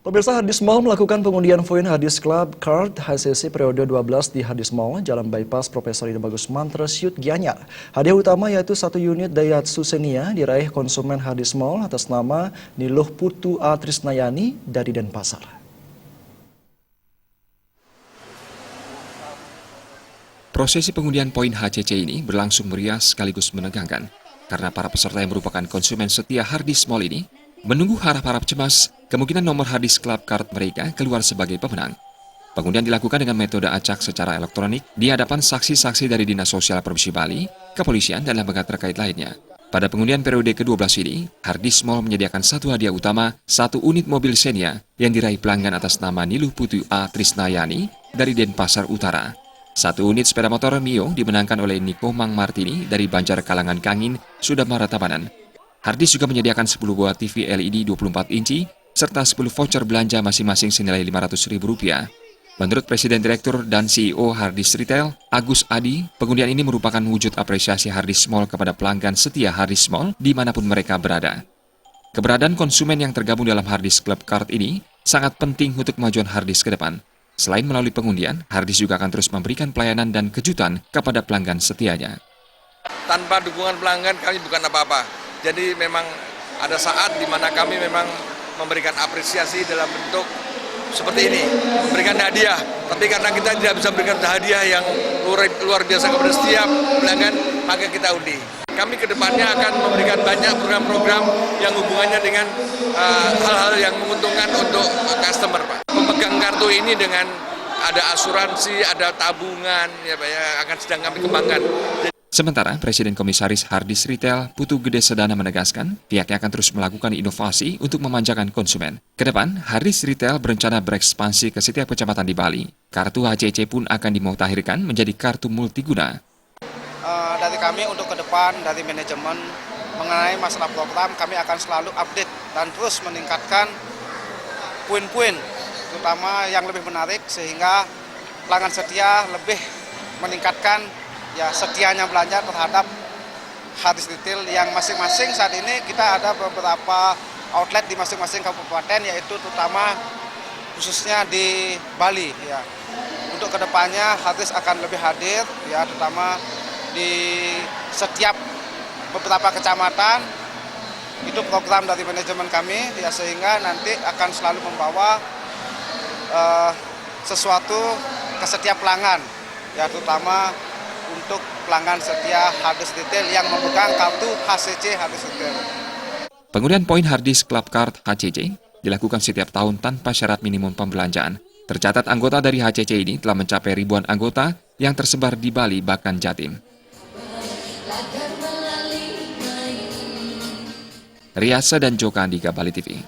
Pemirsa, Hardis Mall melakukan pengundian poin Hardis Club Card HCC periode 12 di Hardis Mall, Jalan Bypass Profesor Ida Bagus Mantra, Syut Gianyar. Hadiah utama yaitu 1 unit Daihatsu Xenia diraih konsumen Hardis Mall atas nama Niluh Putu A. Trisnayani dari Denpasar. Prosesi pengundian poin HCC ini berlangsung meriah sekaligus menegangkan karena para peserta yang merupakan konsumen setia Hardis Mall ini menunggu harap-harap cemas kemungkinan nomor Hardis Club Card mereka keluar sebagai pemenang. Pengundian dilakukan dengan metode acak secara elektronik di hadapan saksi-saksi dari Dinas Sosial Provinsi Bali, kepolisian, dan lembaga terkait lainnya. Pada pengundian periode ke-12 ini, Hardis Mall menyediakan 1 hadiah utama, 1 unit mobil Xenia yang diraih pelanggan atas nama Niluh Putu A. Trisnayani dari Denpasar Utara. 1 unit sepeda motor Mio dimenangkan oleh Niko Mang Martini dari Banjar Kalangan Kangin, Sudamara Tabanan. Hardis juga menyediakan 10 buah TV LED 24 inci serta 10 voucher belanja masing-masing senilai Rp500.000. Menurut Presiden Direktur dan CEO Hardis Retail, Agus Adi, pengundian ini merupakan wujud apresiasi Hardis Mall kepada pelanggan setia Hardis Mall dimanapun mereka berada. Keberadaan konsumen yang tergabung dalam Hardis Club Card ini sangat penting untuk kemajuan Hardis ke depan. Selain melalui pengundian, Hardis juga akan terus memberikan pelayanan dan kejutan kepada pelanggan setianya. Tanpa dukungan pelanggan kami bukan apa-apa. Jadi memang ada saat di mana kami memang memberikan apresiasi dalam bentuk seperti ini, memberikan hadiah. Tapi karena kita tidak bisa memberikan hadiah yang luar biasa kepada setiap pelanggan, maka kita undi. Kami kedepannya akan memberikan banyak program-program yang hubungannya dengan hal-hal yang menguntungkan untuk customer, Pak. Pemegang kartu ini dengan ada asuransi, ada tabungan, ya Pak, ya, akan sedang kami kembangkan. Sementara Presiden Komisaris Hardis Retail Putu Gede Sedana menegaskan pihaknya akan terus melakukan inovasi untuk memanjakan konsumen. Kedepan, Hardis Retail berencana berekspansi ke setiap kecamatan di Bali. Kartu HCC pun akan dimutakhirkan menjadi kartu multiguna. Dari kami untuk ke depan, dari manajemen mengenai masalah program, kami akan selalu update dan terus meningkatkan poin-poin, terutama yang lebih menarik sehingga pelanggan setia lebih meningkatkan ya setianya belanja terhadap Hardis Retail yang masing-masing saat ini kita ada beberapa outlet di masing-masing kabupaten, yaitu terutama khususnya di Bali ya. Untuk kedepannya Hardis akan lebih hadir ya, terutama di setiap beberapa kecamatan. Itu program dari manajemen kami ya, sehingga nanti akan selalu membawa sesuatu ke setiap pelanggan ya, terutama untuk pelanggan setia Hardis Retail yang memegang kartu HCC Hardis Retail. Pengundian poin Hardis Club Card HCC dilakukan setiap tahun tanpa syarat minimum pembelanjaan. Tercatat anggota dari HCC ini telah mencapai ribuan anggota yang tersebar di Bali bahkan Jatim. Riasa dan Joko Andika, Bali TV.